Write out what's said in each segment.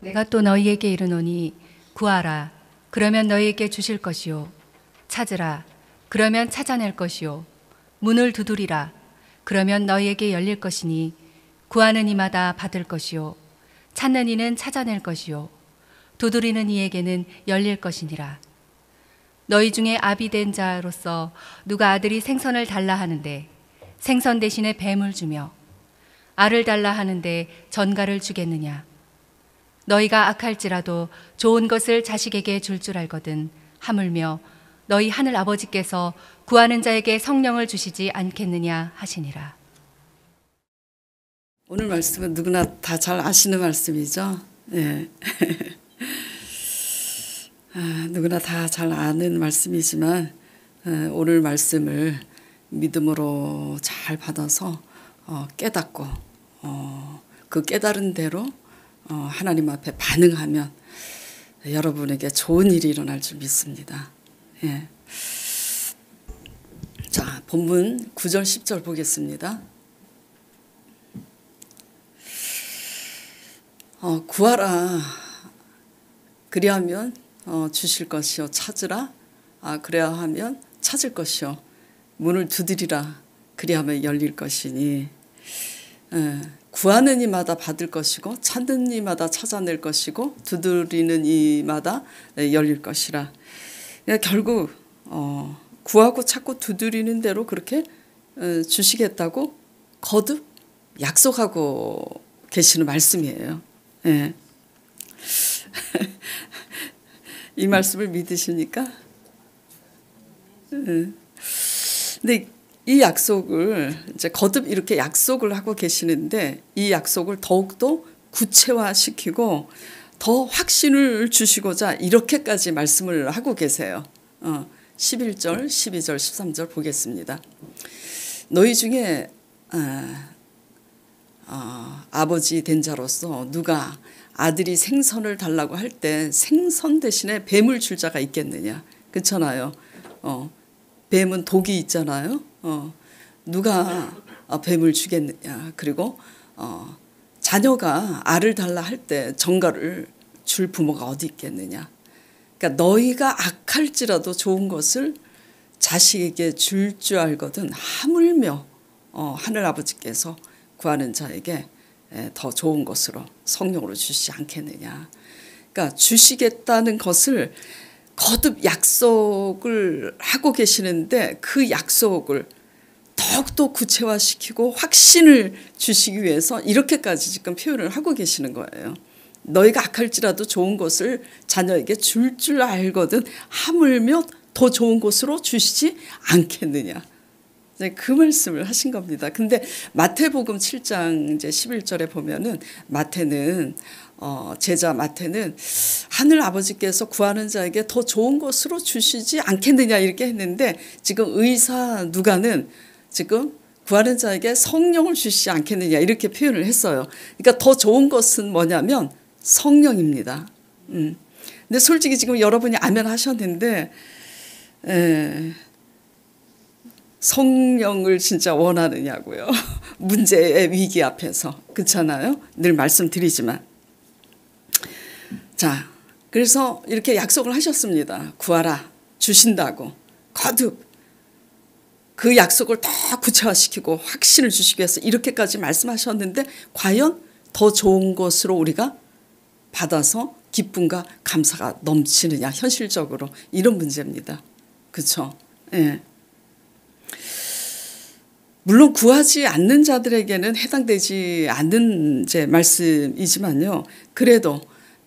내가 또 너희에게 이르노니 구하라 그러면 너희에게 주실 것이요 찾으라 그러면 찾아낼 것이요 문을 두드리라 그러면 너희에게 열릴 것이니 구하는 이마다 받을 것이요 찾는 이는 찾아낼 것이요 두드리는 이에게는 열릴 것이니라. 너희 중에 아비 된 자로서 누가 아들이 생선을 달라 하는데 생선 대신에 뱀을 주며 알을 달라 하는데 전갈을 주겠느냐. 너희가 악할지라도 좋은 것을 자식에게 줄 줄 알거든 하물며 너희 하늘 아버지께서 구하는 자에게 성령을 주시지 않겠느냐 하시니라. 오늘 말씀은 누구나 다 잘 아시는 말씀이죠. 예. 누구나 다 잘 아는 말씀이지만 오늘 말씀을 믿음으로 잘 받아서 깨닫고 그 깨달은 대로 하나님 앞에 반응하면 여러분에게 좋은 일이 일어날 줄 믿습니다. 예. 자, 본문 9절 10절 보겠습니다. 구하라 그리하면 주실 것이요 찾으라 그래야 하면 찾을 것이요 문을 두드리라 그리하면 열릴 것이니 구하는 이마다 받을 것이고 찾는 이마다 찾아낼 것이고 두드리는 이마다 열릴 것이라. 그러니까 결국 구하고 찾고 두드리는 대로 그렇게 주시겠다고 거듭 약속하고 계시는 말씀이에요. 예. 이 말씀을 믿으십니까? 근데 이 약속을 이제 거듭 이렇게 약속을 하고 계시는데 이 약속을 더욱더 구체화시키고 더 확신을 주시고자 이렇게까지 말씀을 하고 계세요. 11절, 12절, 13절 보겠습니다. 너희 중에 아버지 된 자로서 누가 아들이 생선을 달라고 할 때 생선 대신에 뱀을 줄 자가 있겠느냐. 그렇잖아요. 뱀은 독이 있잖아요. 누가 뱀을 주겠느냐. 그리고 자녀가 알을 달라 할 때 정갈을 줄 부모가 어디 있겠느냐. 그러니까 너희가 악할지라도 좋은 것을 자식에게 줄 줄 알거든 하물며 하늘 아버지께서 구하는 자에게 더 좋은 것으로 성령으로 주시지 않겠느냐. 그러니까 주시겠다는 것을 거듭 약속을 하고 계시는데 그 약속을 더욱더 구체화시키고 확신을 주시기 위해서 이렇게까지 지금 표현을 하고 계시는 거예요. 너희가 악할지라도 좋은 것을 자녀에게 줄 줄 알거든 하물며 더 좋은 것으로 주시지 않겠느냐. 그 말씀을 하신 겁니다. 근데 마태복음 7장 이제 11절에 보면은 마태는 제자 마태는 하늘 아버지께서 구하는 자에게 더 좋은 것으로 주시지 않겠느냐 이렇게 했는데 지금 의사 누가는 지금 구하는 자에게 성령을 주시지 않겠느냐 이렇게 표현을 했어요. 그러니까 더 좋은 것은 뭐냐면 성령입니다. 근데 솔직히 지금 여러분이 아멘 하셨는데 성령을 진짜 원하느냐고요. 문제의 위기 앞에서. 그렇잖아요. 늘 말씀드리지만. 자, 그래서 이렇게 약속을 하셨습니다. 구하라 주신다고 거듭 그 약속을 더 구체화시키고 확신을 주시기 위해서 이렇게까지 말씀하셨는데 과연 더 좋은 것으로 우리가 받아서 기쁨과 감사가 넘치느냐 현실적으로 이런 문제입니다. 그렇죠? 예. 물론 구하지 않는 자들에게는 해당되지 않는 이제 말씀이지만요. 그래도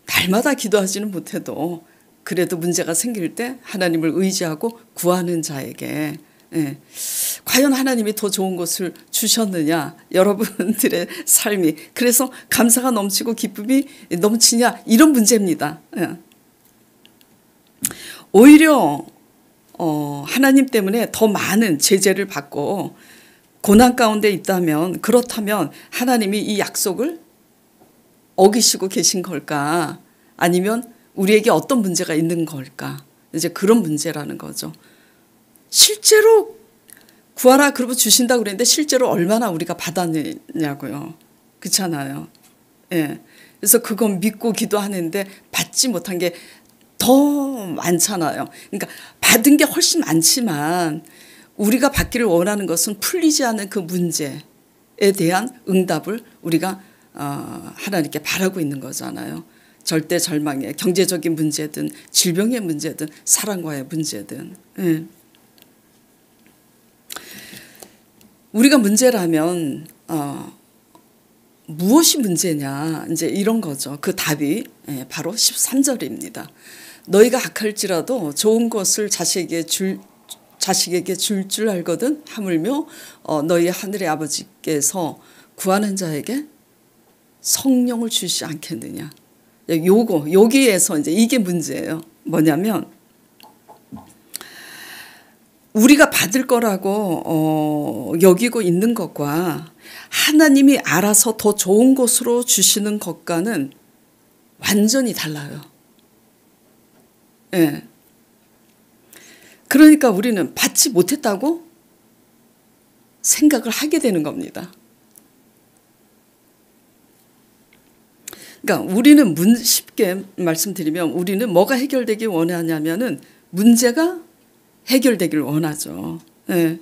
날마다 기도하지는 못해도 그래도 문제가 생길 때 하나님을 의지하고 구하는 자에게 과연 하나님이 더 좋은 것을 주셨느냐 여러분들의 삶이 그래서 감사가 넘치고 기쁨이 넘치냐 이런 문제입니다. 오히려 하나님 때문에 더 많은 제재를 받고 고난 가운데 있다면 그렇다면 하나님이 이 약속을 어기시고 계신 걸까 아니면 우리에게 어떤 문제가 있는 걸까 이제 그런 문제라는 거죠. 실제로 구하라 그러고 주신다고 그랬는데 실제로 얼마나 우리가 받았냐고요. 그렇잖아요. 예. 그래서 그건 믿고 기도하는데 받지 못한 게 더 많잖아요. 그러니까 받은 게 훨씬 많지만 우리가 받기를 원하는 것은 풀리지 않는 그 문제에 대한 응답을 우리가 하나님께 바라고 있는 거잖아요. 절대 절망의 경제적인 문제든 질병의 문제든 사랑과의 문제든. 우리가 문제라면 무엇이 문제냐 이제 이런 거죠. 그 답이 바로 13절입니다. 너희가 악할지라도 좋은 것을 자식에게 줄 줄 알거든 하물며 너희 하늘의 아버지께서 구하는 자에게 성령을 주시지 않겠느냐. 여기에서 이제 이게 문제예요. 뭐냐면 우리가 받을 거라고 여기고 있는 것과 하나님이 알아서 더 좋은 곳으로 주시는 것과는 완전히 달라요. 예. 그러니까 우리는 받지 못했다고 생각을 하게 되는 겁니다. 그러니까 우리는 쉽게 말씀드리면 우리는 뭐가 해결되길 원하냐면은 문제가 해결되길 원하죠. 예.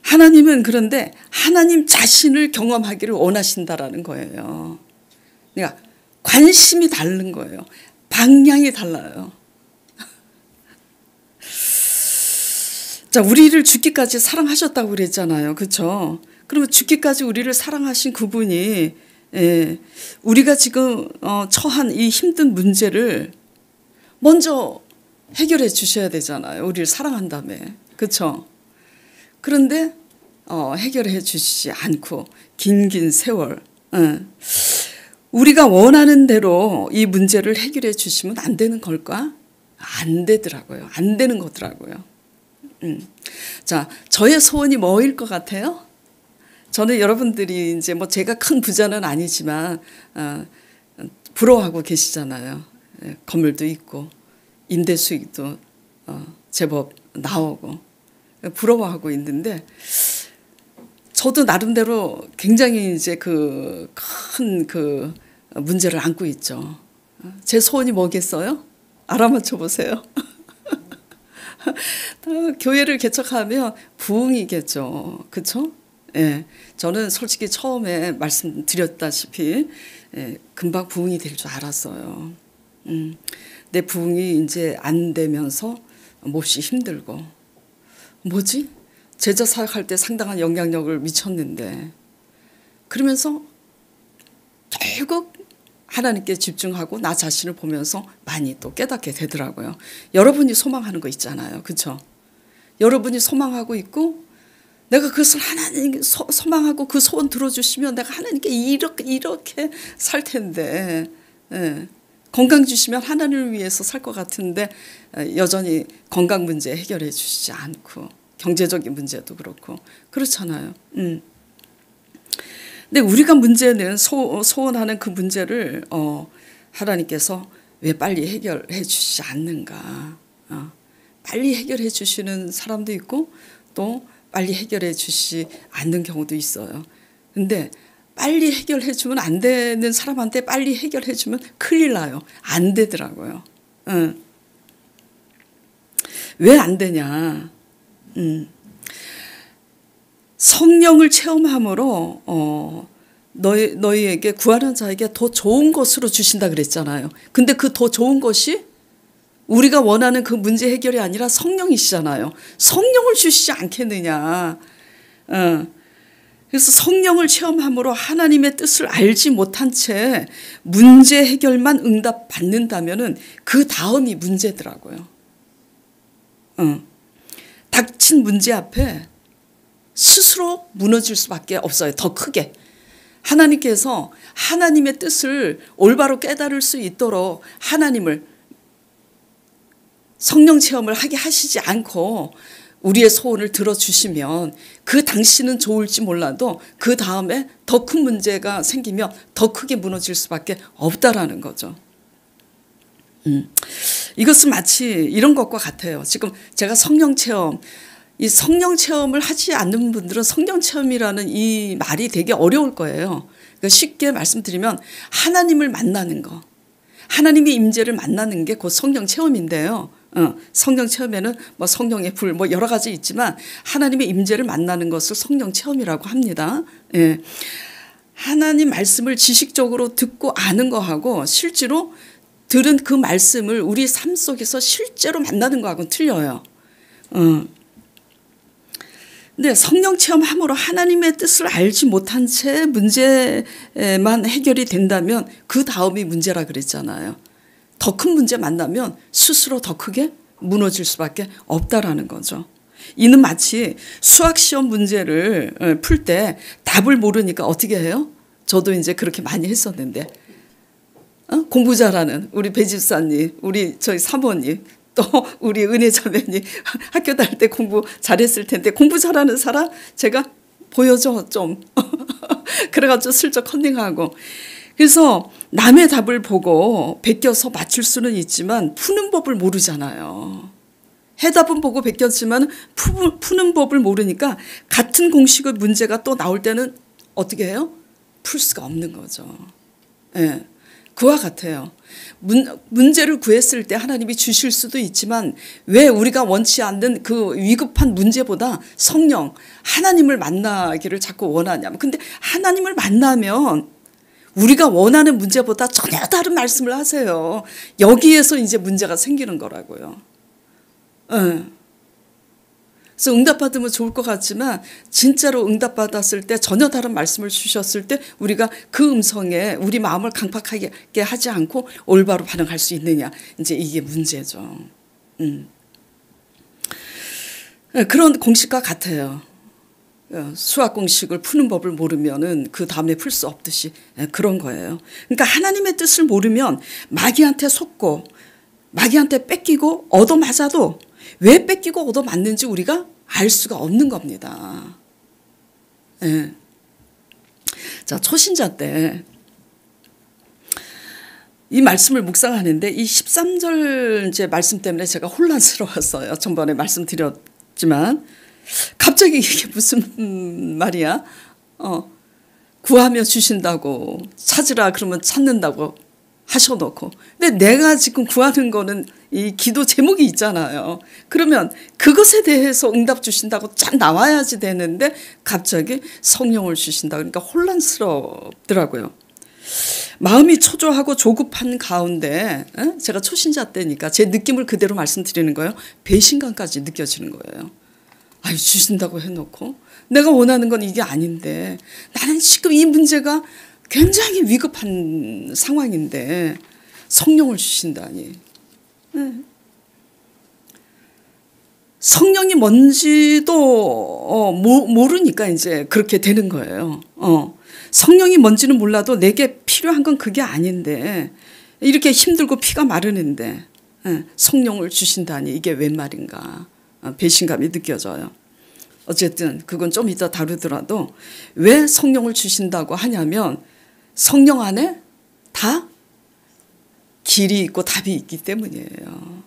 하나님은 그런데 하나님 자신을 경험하기를 원하신다라는 거예요. 그러니까 관심이 다른 거예요. 방향이 달라요. 자, 우리를 죽기까지 사랑하셨다고 그랬잖아요. 그렇죠? 그러면 죽기까지 우리를 사랑하신 그분이 우리가 지금 처한 이 힘든 문제를 먼저 해결해 주셔야 되잖아요. 우리를 사랑한다며. 그렇죠? 그런데 해결해 주시지 않고 긴 세월 우리가 원하는 대로 이 문제를 해결해 주시면 안 되는 걸까? 안 되더라고요. 안 되는 거더라고요. 자, 저의 소원이 뭐일 것 같아요? 저는 여러분들이 이제 뭐 제가 큰 부자는 아니지만 부러워하고 계시잖아요. 건물도 있고 임대 수익도 제법 나오고 부러워하고 있는데 저도 나름대로 굉장히 이제 그 큰 그 문제를 안고 있죠. 제 소원이 뭐겠어요? 알아맞혀 보세요. 교회를 개척하면 부흥이겠죠. 그렇죠? 예. 저는 솔직히 처음에 말씀드렸다시피 금방 부흥이 될 줄 알았어요. 내 부흥이 이제 안 되면서 몹시 힘들고 뭐지? 제자 사역할 때 상당한 영향력을 미쳤는데 그러면서 결국 하나님께 집중하고 나 자신을 보면서 많이 또 깨닫게 되더라고요. 여러분이 소망하는 거 있잖아요. 그렇죠? 여러분이 소망하고 있고 내가 그것을 하나님 소망하고 그 소원 들어주시면 내가 하나님께 이렇게 살 텐데 건강 주시면 하나님을 위해서 살 것 같은데 여전히 건강 문제 해결해 주시지 않고 경제적인 문제도 그렇고 그렇잖아요. 근데 우리가 문제는 소원하는 그 문제를 하나님께서 왜 빨리 해결해 주시지 않는가. 빨리 해결해 주시는 사람도 있고 또 빨리 해결해 주시지 않는 경우도 있어요. 근데 빨리 해결해 주면 안 되는 사람한테 빨리 해결해 주면 큰일 나요. 안 되더라고요. 왜 안 되냐. 성령을 체험함으로 너희에게 구하는 자에게 더 좋은 것으로 주신다 그랬잖아요. 근데 그 더 좋은 것이 우리가 원하는 그 문제 해결이 아니라 성령이시잖아요. 성령을 주시지 않겠느냐. 그래서 성령을 체험함으로 하나님의 뜻을 알지 못한 채 문제 해결만 응답받는다면은 그 다음이 문제더라고요. 닥친 문제 앞에 스스로 무너질 수밖에 없어요. 더 크게. 하나님께서 하나님의 뜻을 올바로 깨달을 수 있도록 하나님을 성령 체험을 하게 하시지 않고 우리의 소원을 들어주시면 그 당시는 좋을지 몰라도 그 다음에 더 큰 문제가 생기면 더 크게 무너질 수밖에 없다라는 거죠. 이것은 마치 이런 것과 같아요. 지금 제가 성령 체험, 이 성령 체험을 하지 않는 분들은 성령 체험이라는 이 말이 되게 어려울 거예요. 쉽게 말씀드리면 하나님을 만나는 거, 하나님의 임재를 만나는 게 곧 성령 체험인데요. 성령 체험에는 뭐 성령의 불 뭐 여러 가지 있지만 하나님의 임재를 만나는 것을 성령 체험이라고 합니다. 예. 하나님 말씀을 지식적으로 듣고 아는 거하고 실제로 들은 그 말씀을 우리 삶 속에서 실제로 만나는 거하고는 틀려요. 근데 성령 체험함으로 하나님의 뜻을 알지 못한 채 문제만 해결이 된다면 그 다음이 문제라 그랬잖아요. 더 큰 문제 만나면 스스로 더 크게 무너질 수밖에 없다라는 거죠. 이는 마치 수학시험 문제를 풀 때 답을 모르니까 어떻게 해요? 저도 이제 그렇게 많이 했었는데 공부 잘하는 우리 배집사님, 우리 저희 사모님, 또 우리 은혜자매님 학교 다닐 때 공부 잘했을 텐데 공부 잘하는 사람 제가 보여줘 좀 그래가지고 슬쩍 컨닝하고 그래서 남의 답을 보고 베껴서 맞출 수는 있지만 푸는 법을 모르잖아요. 해답은 보고 베꼈지만 푸는 법을 모르니까 같은 공식의 문제가 또 나올 때는 어떻게 해요? 풀 수가 없는 거죠. 예. 그와 같아요. 문제를 구했을 때 하나님이 주실 수도 있지만 왜 우리가 원치 않는 그 위급한 문제보다 성령, 하나님을 만나기를 자꾸 원하냐면 근데 하나님을 만나면 우리가 원하는 문제보다 전혀 다른 말씀을 하세요. 여기에서 이제 문제가 생기는 거라고요. 그래서 응답받으면 좋을 것 같지만 진짜로 응답받았을 때 전혀 다른 말씀을 주셨을 때 우리가 그 음성에 우리 마음을 강팍하게 하지 않고 올바로 반응할 수 있느냐. 이제 이게 문제죠. 그런 공식과 같아요. 수학 공식을 푸는 법을 모르면은 그 다음에 풀 수 없듯이 그런 거예요. 그러니까 하나님의 뜻을 모르면 마귀한테 속고 마귀한테 뺏기고 얻어맞아도 왜 뺏기고 얻어맞는지 우리가 알 수가 없는 겁니다. 예. 자, 초신자 때 이 말씀을 묵상하는데 이 13절 이제 말씀 때문에 제가 혼란스러웠어요. 전번에 말씀드렸지만 갑자기 이게 무슨 말이야? 구하며 주신다고 찾으라 그러면 찾는다고 하셔놓고 근데 내가 지금 구하는 거는 이 기도 제목이 있잖아요. 그러면 그것에 대해서 응답 주신다고 쫙 나와야지 되는데 갑자기 성령을 주신다 그러니까 혼란스럽더라고요. 마음이 초조하고 조급한 가운데 제가 초신자 때니까 제 느낌을 그대로 말씀드리는 거예요. 배신감까지 느껴지는 거예요. 아유 주신다고 해놓고 내가 원하는 건 이게 아닌데 나는 지금 이 문제가 굉장히 위급한 상황인데 성령을 주신다니. 성령이 뭔지도 모르니까 이제 그렇게 되는 거예요. 성령이 뭔지는 몰라도 내게 필요한 건 그게 아닌데 이렇게 힘들고 피가 마르는데 성령을 주신다니 이게 웬 말인가. 배신감이 느껴져요. 어쨌든 그건 좀 이따 다루더라도 왜 성령을 주신다고 하냐면 성령 안에 다 길이 있고 답이 있기 때문이에요.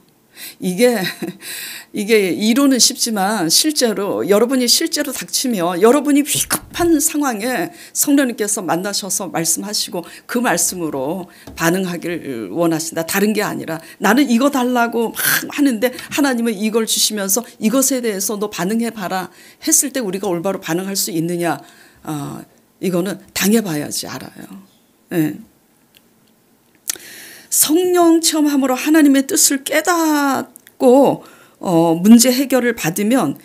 이게 이론은 쉽지만 실제로 여러분이 실제로 닥치면 여러분이 위급한 상황에 성령님께서 만나셔서 말씀하시고 그 말씀으로 반응하길 원하신다. 다른 게 아니라 나는 이거 달라고 막 하는데 하나님은 이걸 주시면서 이것에 대해서 너 반응해봐라 했을 때 우리가 올바로 반응할 수 있느냐. 이거는 당해봐야지 알아요. 네. 성령 체험함으로 하나님의 뜻을 깨닫고 문제 해결을 받으면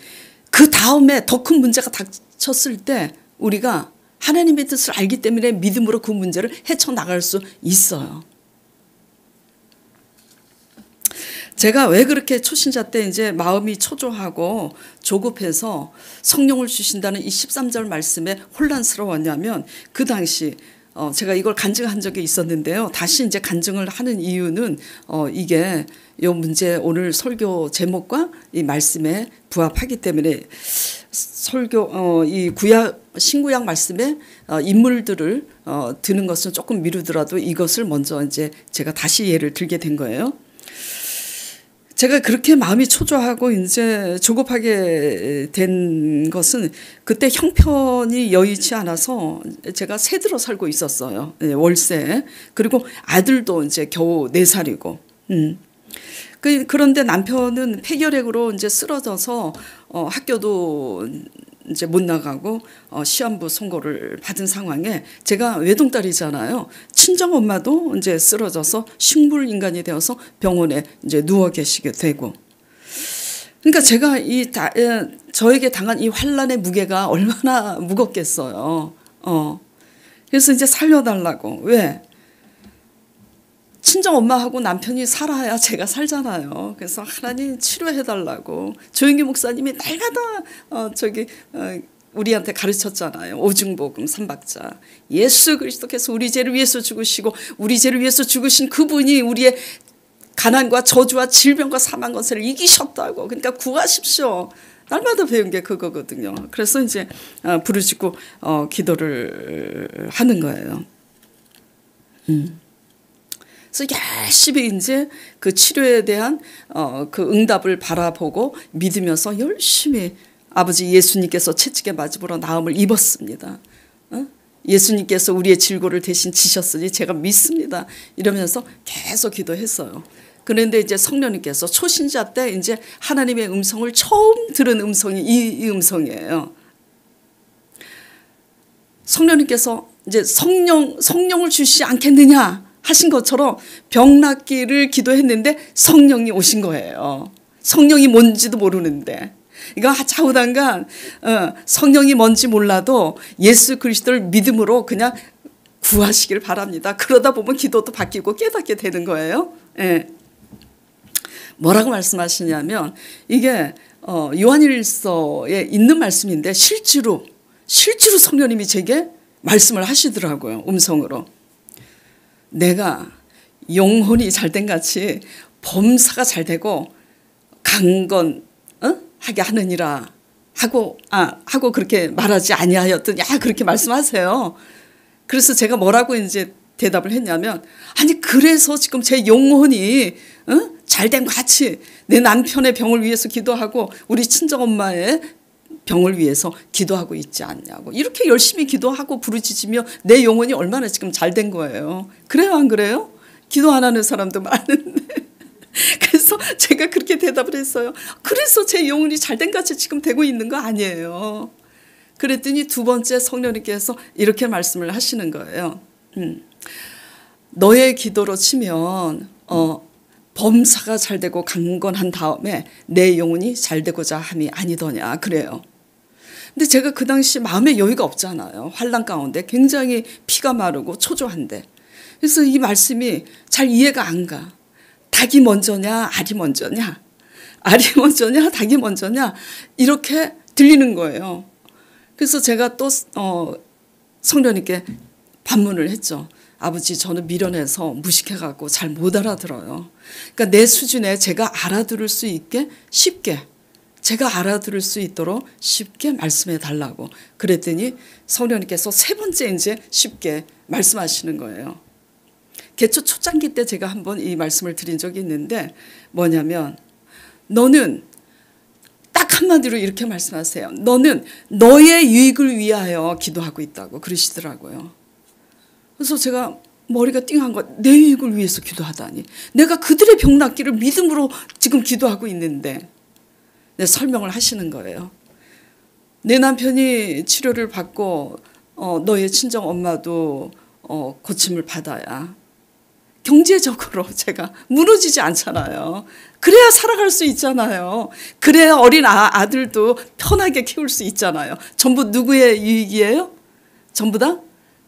그 다음에 더 큰 문제가 닥쳤을 때 우리가 하나님의 뜻을 알기 때문에 믿음으로 그 문제를 헤쳐나갈 수 있어요. 제가 왜 그렇게 초신자 때 이제 마음이 초조하고 조급해서 성령을 주신다는 이 13절 말씀에 혼란스러웠냐면 그 당시 제가 이걸 간증한 적이 있었는데요. 다시 이제 간증을 하는 이유는 이게 이 문제 오늘 설교 제목과 이 말씀에 부합하기 때문에 설교 이 구약 신구약 말씀에 인물들을 드는 것은 조금 미루더라도 이것을 먼저 이제 제가 다시 예를 들게 된 거예요. 제가 그렇게 마음이 초조하고 이제 조급하게 된 것은 그때 형편이 여의치 않아서 제가 새들어 살고 있었어요. 월세. 그리고 아들도 이제 겨우 4살이고. 그런데 남편은 폐결핵으로 이제 쓰러져서 학교도 이제 못 나가고 시한부 선고를 받은 상황에 제가 외동딸이잖아요. 친정 엄마도 이제 쓰러져서 식물 인간이 되어서 병원에 이제 누워 계시게 되고. 그러니까 제가 저에게 당한 이 환난의 무게가 얼마나 무겁겠어요. 그래서 이제 살려달라고. 왜? 친정 엄마하고 남편이 살아야 제가 살잖아요. 그래서 하나님 치료해달라고 조영기 목사님이 날마다 우리한테 가르쳤잖아요. 오중복음 3박자. 예수 그리스도께서 우리 죄를 위해서 죽으시고 우리 죄를 위해서 죽으신 그분이 우리의 가난과 저주와 질병과 사망 권세를 이기셨다고. 그러니까 구하십시오. 날마다 배운 게 그거거든요. 그래서 이제 부르짖고 기도를 하는 거예요. 그래서 열심히 이제 그 치료에 대한 그 응답을 바라보고 믿으면서 열심히 아버지 예수님께서 채찍에 맞음으로 나음을 입었습니다. 예수님께서 우리의 질고를 대신 지셨으니 제가 믿습니다. 이러면서 계속 기도했어요. 그런데 이제 성령님께서 초신자 때 이제 하나님의 음성을 처음 들은 음성이 이 음성이에요. 성령님께서 이제 성령을 주시지 않겠느냐 하신 것처럼 병 낫기를 기도했는데 성령이 오신 거예요. 성령이 뭔지도 모르는데. 이거 좌우당간 성령이 뭔지 몰라도 예수 그리스도를 믿음으로 그냥 구하시길 바랍니다. 그러다 보면 기도도 바뀌고 깨닫게 되는 거예요. 예. 뭐라고 말씀하시냐면 이게 요한일서에 있는 말씀인데 실제로 성령님이 제게 말씀을 하시더라고요. 음성으로. 내가 영혼이 잘된 같이 범사가 잘되고 강건하게 하느니라 하고 그렇게 말하지 아니하였더니 그렇게 말씀하세요. 그래서 제가 뭐라고 이제 대답을 했냐면 아니 그래서 지금 제 영혼이 잘된 같이 내 남편의 병을 위해서 기도하고 우리 친정엄마의 병을 위해서 기도하고 있지 않냐고. 이렇게 열심히 기도하고 부르짖으며 내 영혼이 얼마나 지금 잘된 거예요. 그래요 안 그래요? 기도 안 하는 사람도 많은데. 그래서 제가 그렇게 대답을 했어요. 그래서 제 영혼이 잘된 같이 지금 되고 있는 거 아니에요. 그랬더니 두 번째 성령님께서 이렇게 말씀을 하시는 거예요. 너의 기도로 치면 범사가 잘되고 강건한 다음에 내 영혼이 잘되고자 함이 아니더냐 그래요. 근데 제가 그 당시 마음의 여유가 없잖아요. 환난 가운데 굉장히 피가 마르고 초조한데. 그래서 이 말씀이 잘 이해가 안 가. 닭이 먼저냐 알이 먼저냐. 알이 먼저냐 닭이 먼저냐 이렇게 들리는 거예요. 그래서 제가 또 성령님께 반문을 했죠. 아버지 저는 미련해서 무식해갖고 잘 못 알아들어요. 그러니까 내 수준에 제가 알아들을 수 있게 쉽게 제가 알아들을 수 있도록 쉽게 말씀해 달라고 그랬더니 성령님께서 세 번째 이제 쉽게 말씀하시는 거예요. 개초 초창기 때 제가 한번 이 말씀을 드린 적이 있는데 뭐냐면 너는 딱 한마디로 이렇게 말씀하세요. 너는 너의 유익을 위하여 기도하고 있다고 그러시더라고요. 그래서 제가 머리가 띵한 거 내 유익을 위해서 기도하다니. 내가 그들의 병 낫기를 믿음으로 지금 기도하고 있는데 설명을 하시는 거예요. 내 남편이 치료를 받고 너의 친정 엄마도 고침을 받아야 경제적으로 제가 무너지지 않잖아요. 그래야 살아갈 수 있잖아요. 그래야 어린 아들도 편하게 키울 수 있잖아요. 전부 누구의 유익이에요? 전부 다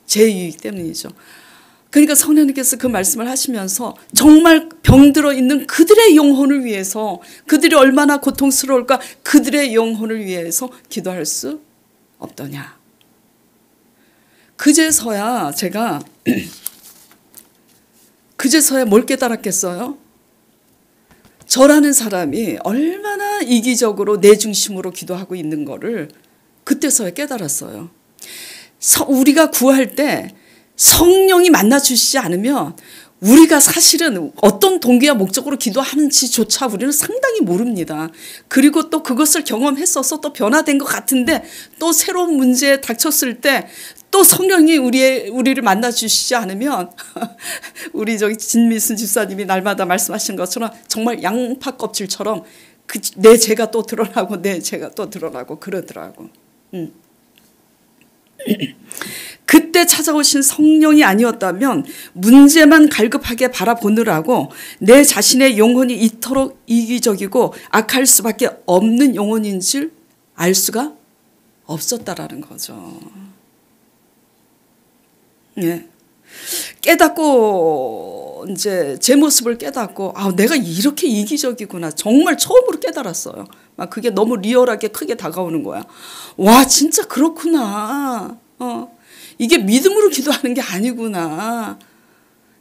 제 유익 때문이죠. 그러니까 성령님께서 그 말씀을 하시면서 정말 병들어 있는 그들의 영혼을 위해서 그들이 얼마나 고통스러울까 그들의 영혼을 위해서 기도할 수 없더냐. 그제서야 제가 뭘 깨달았겠어요? 저라는 사람이 얼마나 이기적으로 내 중심으로 기도하고 있는 거를 그때서야 깨달았어요. 우리가 구할 때 성령이 만나 주시지 않으면 우리가 사실은 어떤 동기와 목적으로 기도하는지조차 우리는 상당히 모릅니다. 그리고 또 그것을 경험했어서 또 변화된 것 같은데 또 새로운 문제에 닥쳤을 때 또 성령이 우리를 만나주시지 않으면 우리 저기 진미순 집사님이 날마다 말씀하시는 것처럼 정말 양파 껍질처럼 내 죄가 또 드러나고 내 죄가 또 드러나고 그러더라고. 그때 찾아오신 성령이 아니었다면 문제만 갈급하게 바라보느라고 내 자신의 영혼이 이토록 이기적이고 악할 수밖에 없는 영혼인 줄 알 수가 없었다라는 거죠. 네. 깨닫고 이제 제 모습을 깨닫고 내가 이렇게 이기적이구나 정말 처음으로 깨달았어요. 막 그게 너무 리얼하게 크게 다가오는 거야. 와 진짜 그렇구나. 이게 믿음으로 기도하는 게 아니구나.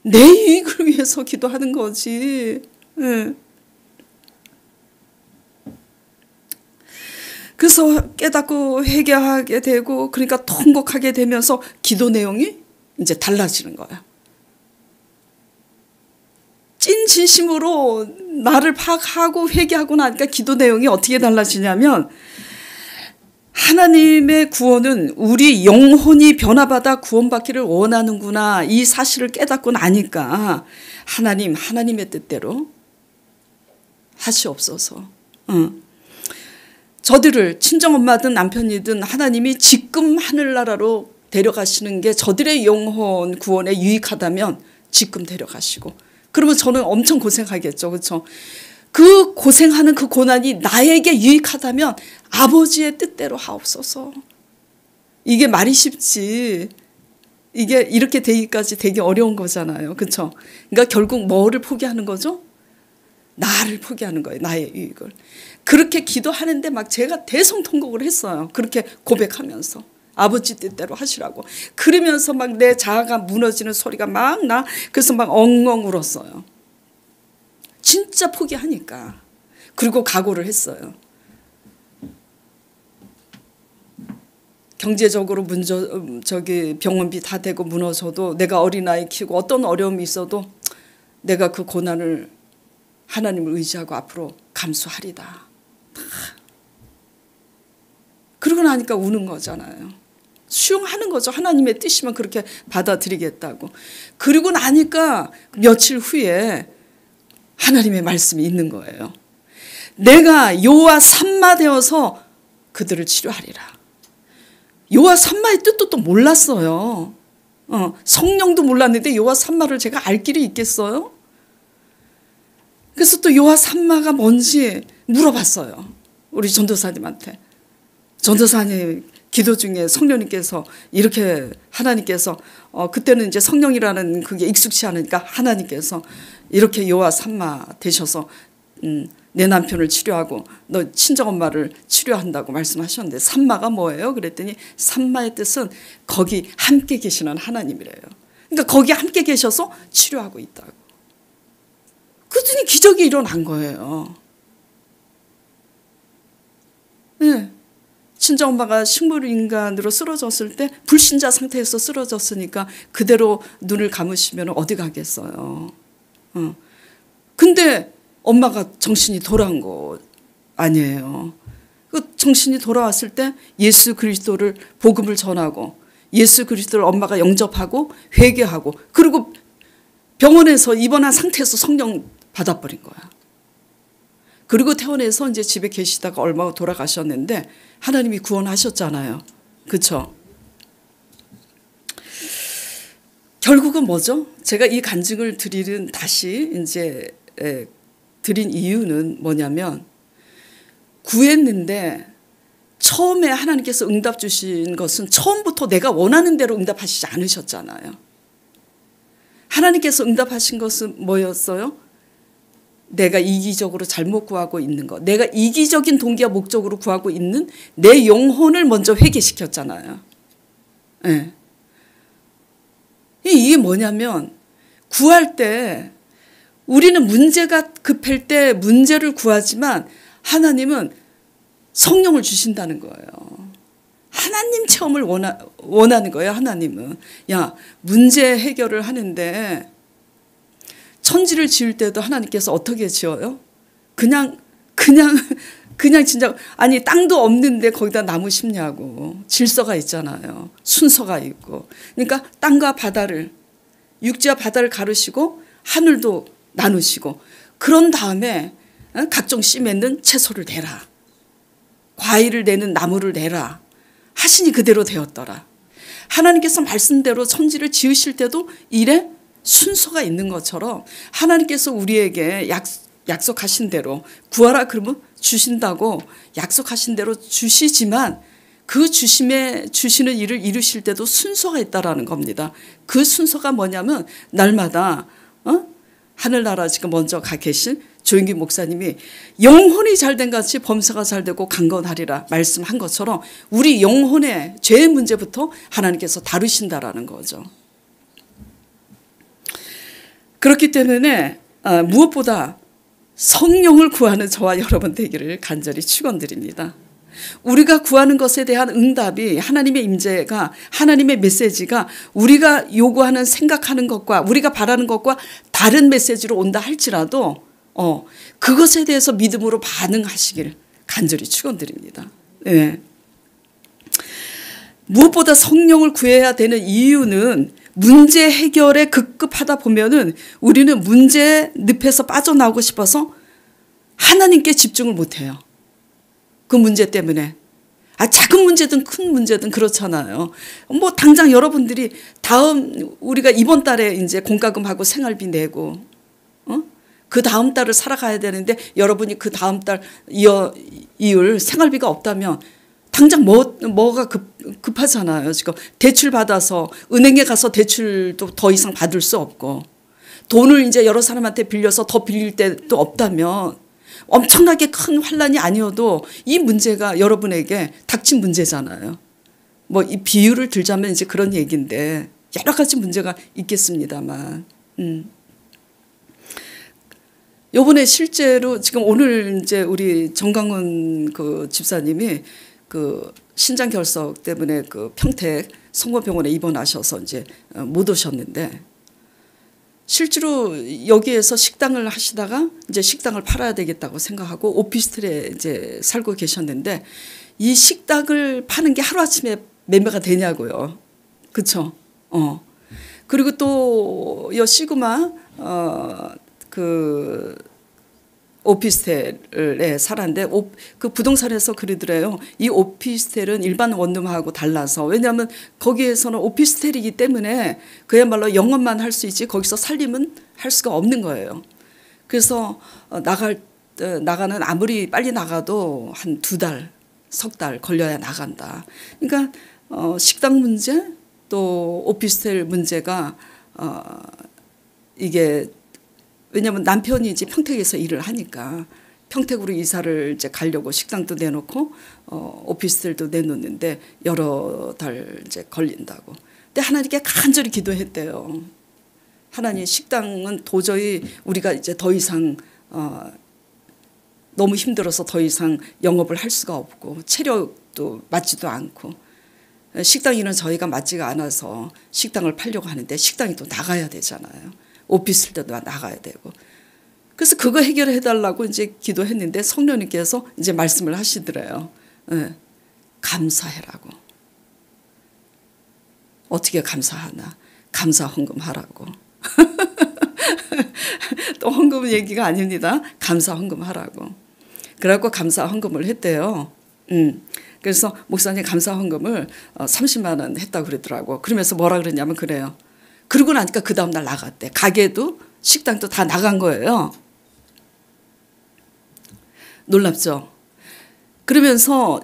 내 이익을 위해서 기도하는 거지. 네. 그래서 깨닫고 회개하게 되고 그러니까 통곡하게 되면서 기도 내용이 이제 달라지는 거야. 찐 진심으로 나를 파악하고 회개하고 나니까 기도 내용이 어떻게 달라지냐면 하나님의 구원은 우리 영혼이 변화받아 구원받기를 원하는구나 이 사실을 깨닫고 나니까 하나님의 뜻대로 하시옵소서. 저들을 친정엄마든 남편이든 하나님이 지금 하늘나라로 데려가시는 게 저들의 영혼 구원에 유익하다면 지금 데려가시고 그러면 저는 엄청 고생하겠죠. 그렇죠? 그 고생하는 그 고난이 나에게 유익하다면 아버지의 뜻대로 하옵소서. 이게 말이 쉽지. 이게 이렇게 되기까지 되게 어려운 거잖아요. 그렇죠? 그러니까 결국 뭐를 포기하는 거죠? 나를 포기하는 거예요. 나의 유익을. 그렇게 기도하는데 막 제가 대성통곡을 했어요. 그렇게 고백하면서. 아버지 뜻대로 하시라고. 그러면서 막 내 자아가 무너지는 소리가 막 나. 그래서 막 엉엉 울었어요. 진짜 포기하니까. 그리고 각오를 했어요. 경제적으로 병원비 다 대고 무너져도 내가 어린아이 키우고 어떤 어려움이 있어도 내가 그 고난을 하나님을 의지하고 앞으로 감수하리다. 그러고 나니까 우는 거잖아요. 수용하는 거죠. 하나님의 뜻이면 그렇게 받아들이겠다고. 그리고 나니까 며칠 후에 하나님의 말씀이 있는 거예요. 내가 여호와 삼마 되어서 그들을 치료하리라. 여호와 삼마의 뜻도 또 몰랐어요. 성령도 몰랐는데 여호와 삼마를 제가 알 길이 있겠어요? 그래서 또 여호와 삼마가 뭔지 물어봤어요. 우리 전도사님한테. 전도사님 기도 중에 성령님께서 이렇게 하나님께서 그때는 이제 성령이라는 그게 익숙치 않으니까 하나님께서 이렇게 여호와 삼마 되셔서 내 남편을 치료하고 너 친정엄마를 치료한다고 말씀하셨는데 삼마가 뭐예요? 그랬더니 삼마의 뜻은 거기 함께 계시는 하나님이래요. 그러니까 거기 함께 계셔서 치료하고 있다고. 그랬더니 기적이 일어난 거예요. 네. 친정엄마가 식물인간으로 쓰러졌을 때 불신자 상태에서 쓰러졌으니까 그대로 눈을 감으시면 어디 가겠어요. 근데 엄마가 정신이 돌아온 거 아니에요. 그 정신이 돌아왔을 때 예수 그리스도를 복음을 전하고 예수 그리스도를 엄마가 영접하고 회개하고 그리고 병원에서 입원한 상태에서 성령 받아버린 거야. 그리고 퇴원해서 이제 집에 계시다가 얼마 후 돌아가셨는데 하나님이 구원하셨잖아요. 그렇죠? 결국은 뭐죠? 제가 이 간증을 다시 이제 드린 이유는 뭐냐면 구했는데 처음에 하나님께서 응답 주신 것은 처음부터 내가 원하는 대로 응답하시지 않으셨잖아요. 하나님께서 응답하신 것은 뭐였어요? 내가 이기적으로 잘못 구하고 있는 것, 내가 이기적인 동기와 목적으로 구하고 있는 내 영혼을 먼저 회개시켰잖아요. 네. 이게 뭐냐면 구할 때 우리는 문제가 급할 때 문제를 구하지만 하나님은 성령을 주신다는 거예요. 하나님 체험을 원하는 거예요. 하나님은. 야, 문제 해결을 하는데 천지를 지을 때도 하나님께서 어떻게 지어요? 그냥 진짜 아니 땅도 없는데 거기다 나무 심냐고. 질서가 있잖아요. 순서가 있고. 그러니까 땅과 바다를 육지와 바다를 가르시고 하늘도 나누시고 그런 다음에 각종 씨 맺는 채소를 내라. 과일을 내는 나무를 내라. 하시니 그대로 되었더라. 하나님께서 말씀대로 천지를 지으실 때도 일에 순서가 있는 것처럼 하나님께서 우리에게 약속하신 대로 구하라 그러면 주신다고 약속하신 대로 주시지만 그 주시는 일을 이루실 때도 순서가 있다라는 겁니다. 그 순서가 뭐냐면 날마다 하늘나라 지금 먼저 가 계신 조영기 목사님이 영혼이 잘된 같이 범사가 잘되고 강건하리라 말씀한 것처럼 우리 영혼의 죄의 문제부터 하나님께서 다루신다라는 거죠. 그렇기 때문에 무엇보다 성령을 구하는 저와 여러분 되기를 간절히 축원드립니다. 우리가 구하는 것에 대한 응답이 하나님의 임재가 하나님의 메시지가 우리가 요구하는 생각하는 것과 우리가 바라는 것과 다른 메시지로 온다 할지라도 그것에 대해서 믿음으로 반응하시길 간절히 축원드립니다. 네. 무엇보다 성령을 구해야 되는 이유는 문제 해결에 급급하다 보면은 우리는 문제 늪에서 빠져나오고 싶어서 하나님께 집중을 못해요. 그 문제 때문에. 작은 문제든 큰 문제든 그렇잖아요. 뭐 당장 여러분들이 우리가 이번 달에 이제 공과금하고 생활비 내고 그 다음 달을 살아가야 되는데 여러분이 그 다음 달 이을 생활비가 없다면 당장 뭐가 급하잖아요. 지금 대출 받아서 은행에 가서 대출도 더 이상 받을 수 없고 돈을 이제 여러 사람한테 빌려서 더 빌릴 때도 없다면 엄청나게 큰 환란이 아니어도 이 문제가 여러분에게 닥친 문제잖아요. 뭐 이 비유를 들자면 이제 그런 얘기인데 여러 가지 문제가 있겠습니다만. 요번에 실제로 지금 오늘 이제 우리 정강훈 그 집사님이 그 신장 결석 때문에 그 평택 성모병원에 입원하셔서 이제 못 오셨는데 실제로 여기에서 식당을 하시다가 이제 식당을 팔아야 되겠다고 생각하고 오피스텔에 이제 살고 계셨는데 이 식당을 파는 게 하루아침에 매매가 되냐고요. 그렇죠? 그리고 또 여 시그마 그 오피스텔에 살았는데 그 부동산에서 그러더래요. 이 오피스텔은 일반 원룸하고 달라서 왜냐하면 거기에서는 오피스텔이기 때문에 그야말로 영업만 할 수 있지 거기서 살림은 할 수가 없는 거예요. 그래서 나가는 아무리 빨리 나가도 한 2달, 석 달 걸려야 나간다. 그러니까 식당 문제 또 오피스텔 문제가 이게 왜냐하면 남편이 이제 평택에서 일을 하니까 평택으로 이사를 이제 가려고 식당도 내놓고 오피스텔도 내놓는데 여러 달 이제 걸린다고. 근데 하나님께 간절히 기도했대요. 하나님 식당은 도저히 우리가 이제 더 이상 너무 힘들어서 더 이상 영업을 할 수가 없고 체력도 맞지도 않고 식당 일은 저희가 맞지가 않아서 식당을 팔려고 하는데 식당이 또 나가야 되잖아요. 오피스텔도 나가야 되고. 그래서 그거 해결해 달라고 이제 기도했는데 성령님께서 이제 말씀을 하시더래요. 네. 감사해라고. 어떻게 감사하나? 감사 헌금하라고. 또 헌금 얘기가 아닙니다. 감사 헌금하라고. 그래갖고 감사 헌금을 했대요. 그래서 목사님 감사 헌금을 30만 원 했다고 그러더라고. 그러면서 뭐라 그러냐면 그래요. 그러고 나니까 그 다음 날 나갔대. 가게도 식당도 다 나간 거예요. 놀랍죠? 그러면서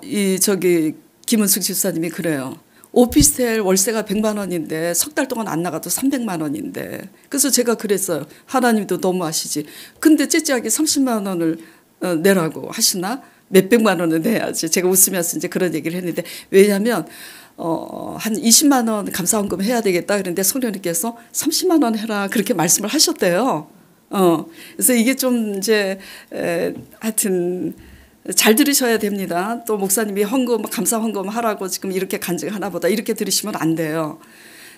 김은숙 집사님이 그래요. 오피스텔 월세가 100만 원인데 석 달 동안 안 나가도 300만 원인데. 그래서 제가 그랬어요. 하나님도 너무하시지. 근데 째째하게 30만 원을 내라고 하시나? 몇백만 원은 내야지. 제가 웃으면서 이제 그런 얘기를 했는데 왜냐하면 한 20만 원 감사헌금 해야 되겠다 그런데 성령님께서 30만 원 해라 그렇게 말씀을 하셨대요. 그래서 이게 좀 이제 하여튼 잘 들으셔야 됩니다. 또 목사님이 헌금 감사 헌금 하라고 지금 이렇게 간증하나 보다 이렇게 들으시면 안 돼요.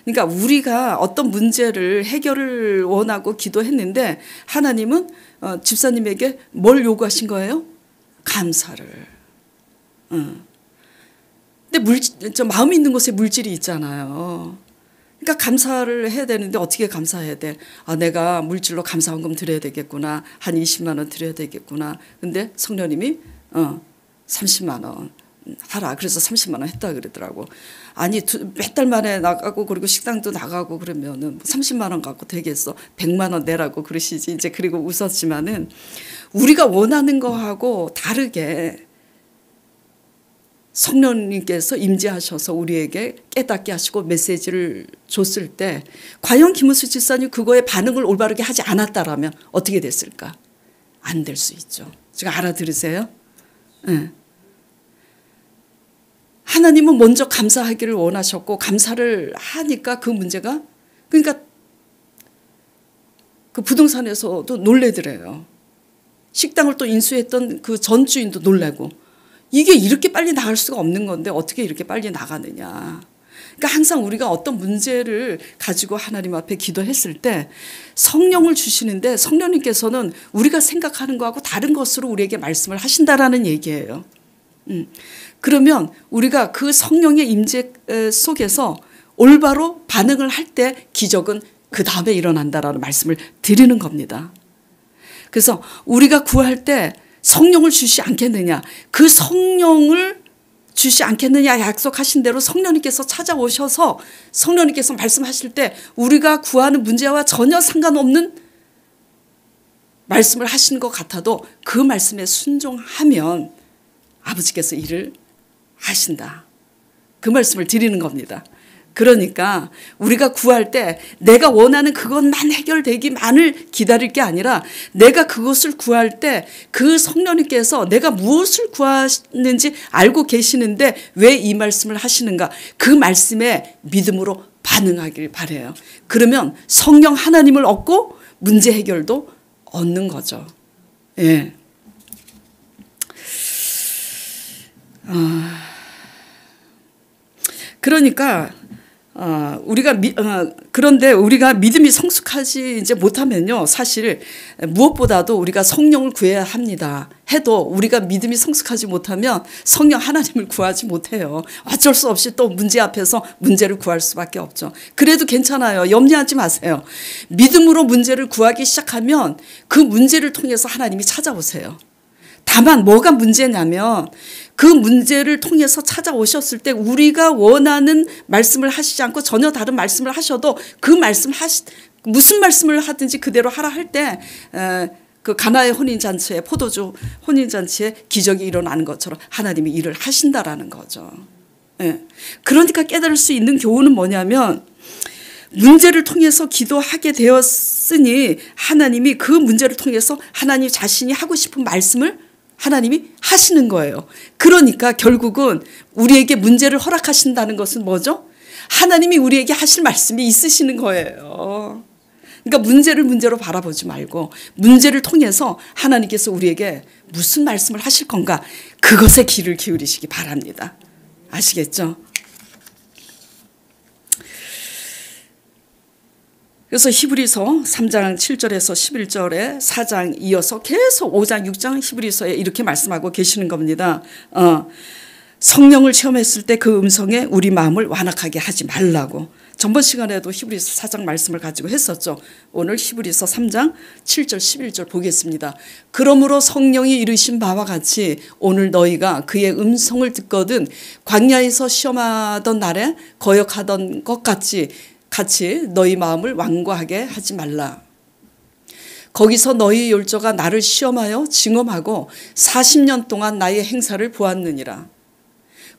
그러니까 우리가 어떤 문제를 해결을 원하고 기도했는데 하나님은 집사님에게 뭘 요구하신 거예요? 감사를. 근데 마음이 있는 곳에 물질이 있잖아요. 그러니까 감사를 해야 되는데 어떻게 감사해야 돼? 아, 내가 물질로 감사헌금 드려야 되겠구나. 한 20만 원 드려야 되겠구나. 근데 성령님이 30만 원 하라. 그래서 30만 원 했다 그러더라고. 아니 몇 달 만에 나가고 그리고 식당도 나가고 그러면은 30만 원 갖고 되겠어. 100만 원 내라고 그러시지. 이제 그리고 웃었지만은 우리가 원하는 거하고 다르게 성령님께서 임재하셔서 우리에게 깨닫게 하시고 메시지를 줬을 때 과연 김은수 집사님 그거에 반응을 올바르게 하지 않았다라면 어떻게 됐을까? 안 될 수 있죠. 지금 알아들으세요? 네. 하나님은 먼저 감사하기를 원하셨고 감사를 하니까 그 문제가 그러니까 그 부동산에서도 놀래더래요. 식당을 또 인수했던 그 전 주인도 놀래고 이게 이렇게 빨리 나갈 수가 없는 건데 어떻게 이렇게 빨리 나가느냐. 그러니까 항상 우리가 어떤 문제를 가지고 하나님 앞에 기도했을 때 성령을 주시는데 성령님께서는 우리가 생각하는 거하고 다른 것으로 우리에게 말씀을 하신다라는 얘기예요. 그러면 우리가 그 성령의 임재 속에서 올바로 반응을 할 때 기적은 그 다음에 일어난다라는 말씀을 드리는 겁니다. 그래서 우리가 구할 때 성령을 주시 않겠느냐. 그 성령을 주시 않겠느냐 약속하신 대로 성령님께서 찾아오셔서 성령님께서 말씀하실 때 우리가 구하는 문제와 전혀 상관없는 말씀을 하시는 것 같아도 그 말씀에 순종하면 아버지께서 일을 하신다. 그 말씀을 드리는 겁니다. 그러니까 우리가 구할 때 내가 원하는 그것만 해결되기만을 기다릴 게 아니라 내가 그것을 구할 때 그 성령님께서 내가 무엇을 구하는지 알고 계시는데 왜 이 말씀을 하시는가 그 말씀에 믿음으로 반응하길 바라요. 그러면 성령 하나님을 얻고 문제 해결도 얻는 거죠. 예. 그러니까 그런데 우리가 믿음이 성숙하지 이제 못하면요 사실 무엇보다도 우리가 성령을 구해야 합니다. 해도 우리가 믿음이 성숙하지 못하면 성령 하나님을 구하지 못해요. 어쩔 수 없이 또 문제 앞에서 문제를 구할 수밖에 없죠. 그래도 괜찮아요. 염려하지 마세요. 믿음으로 문제를 구하기 시작하면 그 문제를 통해서 하나님이 찾아오세요. 다만 뭐가 문제냐면 그 문제를 통해서 찾아오셨을 때 우리가 원하는 말씀을 하시지 않고 전혀 다른 말씀을 하셔도 그 말씀 무슨 말씀을 하든지 그대로 하라 할 때 그 가나의 혼인잔치에 포도주 혼인잔치에 기적이 일어나는 것처럼 하나님이 일을 하신다라는 거죠. 예. 그러니까 깨달을 수 있는 교훈은 뭐냐면 문제를 통해서 기도하게 되었으니 하나님이 그 문제를 통해서 하나님 자신이 하고 싶은 말씀을 하나님이 하시는 거예요. 그러니까 결국은 우리에게 문제를 허락하신다는 것은 뭐죠? 하나님이 우리에게 하실 말씀이 있으시는 거예요. 그러니까 문제를 문제로 바라보지 말고 문제를 통해서 하나님께서 우리에게 무슨 말씀을 하실 건가 그것에 귀를 기울이시기 바랍니다. 아시겠죠? 그래서 히브리서 3장 7절에서 11절에 4장 이어서 계속 5장 6장 히브리서에 이렇게 말씀하고 계시는 겁니다. 성령을 체험했을 때 그 음성에 우리 마음을 완악하게 하지 말라고. 전번 시간에도 히브리서 4장 말씀을 가지고 했었죠. 오늘 히브리서 3장 7절 11절 보겠습니다. 그러므로 성령이 이르신 바와 같이 오늘 너희가 그의 음성을 듣거든 광야에서 시험하던 날에 거역하던 것 같이 너희 마음을 완고하게 하지 말라. 거기서 너희 율조가 나를 시험하여 징험하고 40년 동안 나의 행사를 보았느니라.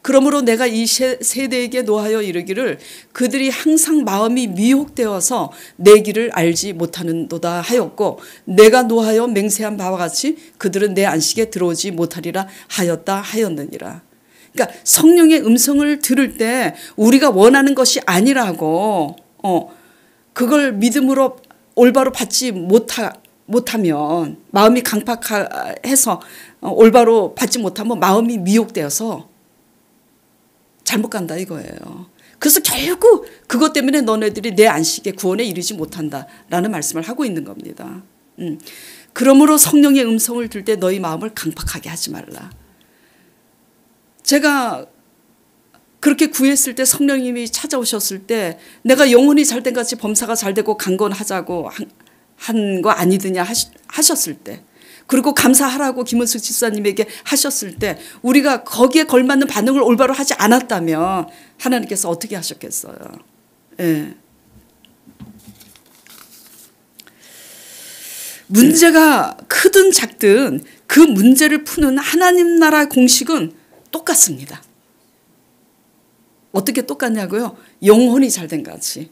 그러므로 내가 이 세대에게 노하여 이르기를 그들이 항상 마음이 미혹되어서 내 길을 알지 못하는도다 하였고 내가 노하여 맹세한 바와 같이 그들은 내 안식에 들어오지 못하리라 하였다 하였느니라. 그러니까 성령의 음성을 들을 때 우리가 원하는 것이 아니라고 그걸 믿음으로 올바로 받지 못하면 마음이 강팍해서 올바로 받지 못하면 마음이 미혹되어서 잘못 간다 이거예요. 그래서 결국 그것 때문에 너네들이 내 안식에 구원에 이르지 못한다라는 말씀을 하고 있는 겁니다. 그러므로 성령의 음성을 들을 때 너희 마음을 강팍하게 하지 말라. 제가 그렇게 구했을 때 성령님이 찾아오셨을 때 내가 영혼이 잘된 같이 범사가 잘되고 강건하자고 한 거 아니더냐 하셨을 때, 그리고 감사하라고 김은숙 집사님에게 하셨을 때 우리가 거기에 걸맞는 반응을 올바로 하지 않았다면 하나님께서 어떻게 하셨겠어요? 예. 문제가 크든 작든 그 문제를 푸는 하나님 나라 공식은 똑같습니다. 어떻게 똑같냐고요? 영혼이 잘된 같이.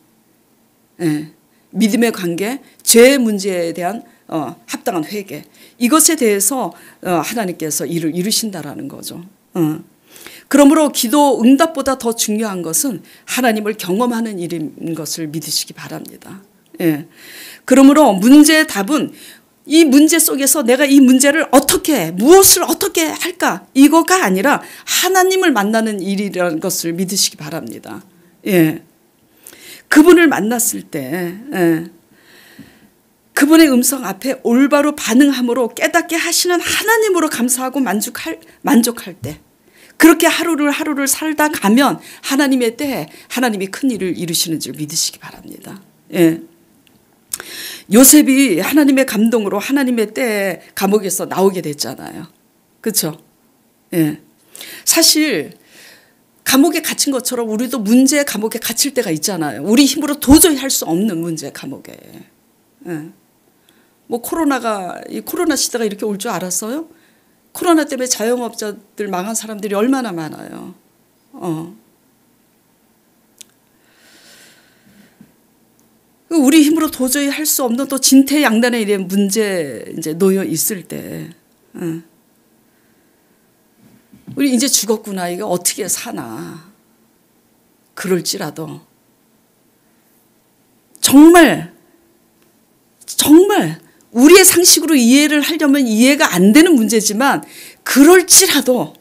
예. 믿음의 관계, 죄의 문제에 대한 합당한 회개, 이것에 대해서 하나님께서 일을 이루신다라는 거죠. 그러므로 기도 응답보다 더 중요한 것은 하나님을 경험하는 일인 것을 믿으시기 바랍니다. 예. 그러므로 문제의 답은 이 문제 속에서 내가 이 문제를 무엇을 어떻게 할까, 이거가 아니라 하나님을 만나는 일이라는 것을 믿으시기 바랍니다. 예. 그분을 만났을 때, 예. 그분의 음성 앞에 올바로 반응함으로 깨닫게 하시는 하나님으로 감사하고 만족할 때, 그렇게 하루를 살다 가면 하나님의 때에 하나님이 큰 일을 이루시는 줄 믿으시기 바랍니다. 예. 요셉이 하나님의 감동으로 하나님의 때에 감옥에서 나오게 됐잖아요. 그렇죠? 예. 사실 감옥에 gat힌 것처럼 우리도 문제의 감옥에 갇힐 때가 있잖아요. 우리 힘으로 도저히 할 수 없는 문제의 감옥에. 예. 뭐 이 코로나 시대가 이렇게 올 줄 알았어요? 코로나 때문에 자영업자들 망한 사람들이 얼마나 많아요. 우리 힘으로 도저히 할 수 없는 또 진퇴양난에 이런 문제 이제 놓여 있을 때, 우리 이제 죽었구나, 이거 어떻게 사나. 그럴지라도 정말 우리의 상식으로 이해를 하려면 이해가 안 되는 문제지만, 그럴지라도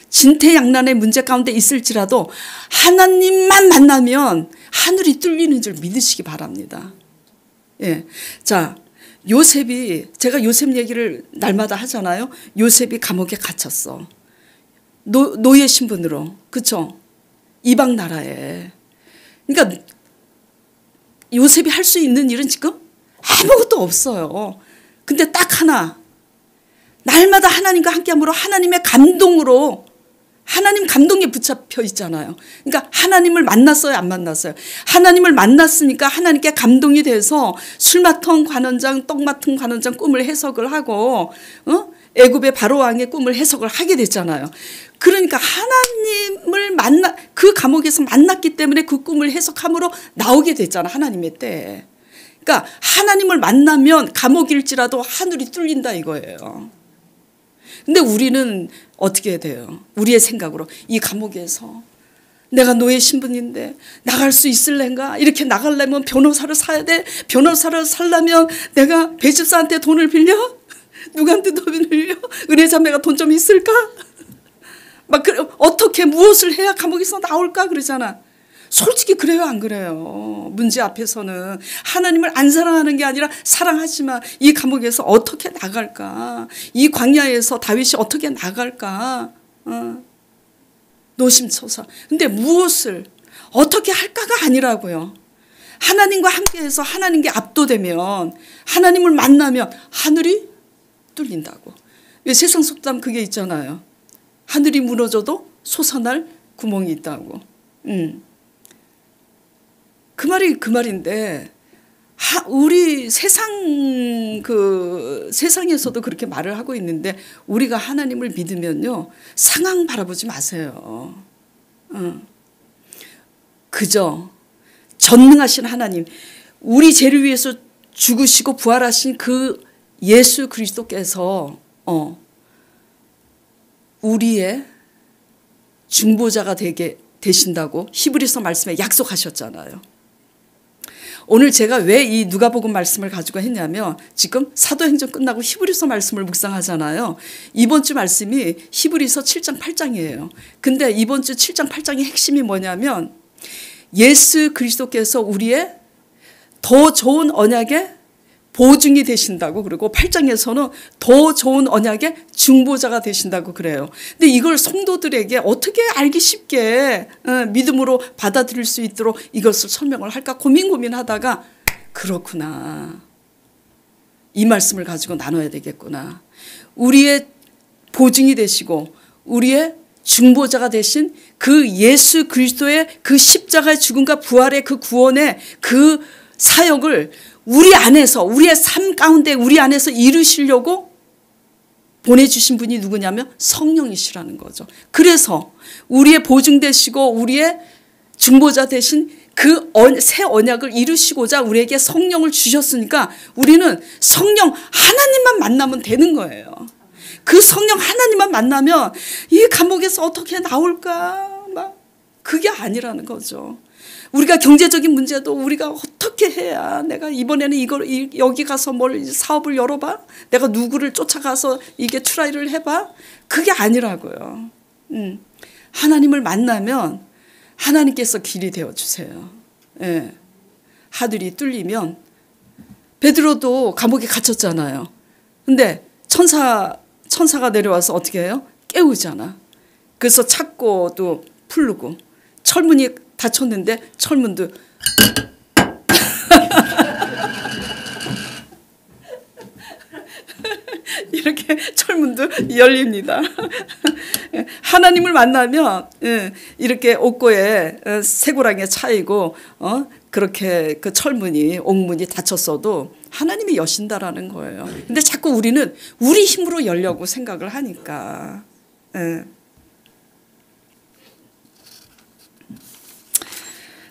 진퇴양난의 문제 가운데 있을지라도 하나님만 만나면 하늘이 뚫리는 줄 믿으시기 바랍니다. 예. 자, 제가 요셉 얘기를 날마다 하잖아요. 요셉이 감옥에 갇혔어. 노예 신분으로. 그렇죠? 이방 나라에. 그러니까 요셉이 할 수 있는 일은 지금 아무것도 없어요. 근데 딱 하나, 날마다 하나님과 함께함으로 하나님의 감동으로, 하나님 감동에 붙잡혀 있잖아요. 그러니까 하나님을 만났어요, 안 만났어요? 하나님을 만났으니까 하나님께 감동이 돼서 술 맡은 관원장, 떡 맡은 관원장 꿈을 해석을 하고, 애굽의 바로왕의 꿈을 해석을 하게 됐잖아요. 그러니까 하나님을 그 감옥에서 만났기 때문에 그 꿈을 해석함으로 나오게 됐잖아, 하나님의 때에. 그러니까 하나님을 만나면 감옥일지라도 하늘이 뚫린다 이거예요. 근데 우리는 어떻게 돼요? 우리의 생각으로 이 감옥에서 내가 노예 신분인데 나갈 수 있을랜가? 이렇게 나가려면 변호사를 사야 돼? 변호사를 살려면 내가 배집사한테 돈을 빌려? 누구한테 돈을 빌려? 은혜자매가 돈 좀 있을까? 어떻게 무엇을 해야 감옥에서 나올까 그러잖아. 솔직히 그래요, 안 그래요? 문제 앞에서는 하나님을 안 사랑하는 게 아니라 사랑하지만 이 감옥에서 어떻게 나갈까? 이 광야에서 다윗이 어떻게 나갈까? 노심초사. 근데 무엇을 어떻게 할까가 아니라고요. 하나님과 함께해서 하나님께 압도되면, 하나님을 만나면 하늘이 뚫린다고. 세상 속담 그게 있잖아요. 하늘이 무너져도 솟아날 구멍이 있다고. 그 말이 그 말인데, 우리 세상에서도 그렇게 말을 하고 있는데, 우리가 하나님을 믿으면요, 상황 바라보지 마세요. 그저 전능하신 하나님, 우리 죄를 위해서 죽으시고 부활하신 그 예수 그리스도께서 우리의 중보자가 되신다고 히브리서 말씀에 약속하셨잖아요. 오늘 제가 왜 이 누가복음 말씀을 가지고 했냐면, 지금 사도행전 끝나고 히브리서 말씀을 묵상하잖아요. 이번 주 말씀이 히브리서 7장 8장이에요. 근데 이번 주 7장 8장의 핵심이 뭐냐면, 예수 그리스도께서 우리의 더 좋은 언약의 보증이 되신다고, 그리고 8장에서는 더 좋은 언약의 중보자가 되신다고 그래요. 근데 이걸 성도들에게 어떻게 알기 쉽게 믿음으로 받아들일 수 있도록 이것을 설명을 할까 고민하다가, 그렇구나, 이 말씀을 가지고 나눠야 되겠구나. 우리의 보증이 되시고 우리의 중보자가 되신 그 예수 그리스도의 그 십자가의 죽음과 부활의 그 구원의 그 사역을 우리 안에서, 우리의 삶 가운데 우리 안에서 이루시려고 보내주신 분이 누구냐면 성령이시라는 거죠. 그래서 우리의 보증 되시고 우리의 중보자 되신 그 새 언약을 이루시고자 우리에게 성령을 주셨으니까 우리는 성령 하나님만 만나면 되는 거예요. 그 성령 하나님만 만나면 이 감옥에서 어떻게 나올까 막 그게 아니라는 거죠. 우리가 경제적인 문제도 우리가 어떻게 해야, 내가 이번에는 이걸 여기 가서 뭘 사업을 열어봐, 내가 누구를 쫓아가서 이게 트라이를 해봐, 그게 아니라고요. 하나님을 만나면 하나님께서 길이 되어주세요. 예. 하늘이 뚫리면, 베드로도 감옥에 갇혔잖아요. 근데 천사가 내려와서 어떻게 해요? 깨우잖아. 그래서 찾고 또 풀르고, 철문이 닫혔는데 철문도 이렇게 철문도 열립니다. 하나님을 만나면 이렇게 옥고에 쇠고랑에 차이고 그렇게 그 철문이 옥문이 닫혔어도 하나님이 여신다라는 거예요. 근데 자꾸 우리는 우리 힘으로 열려고 생각을 하니까.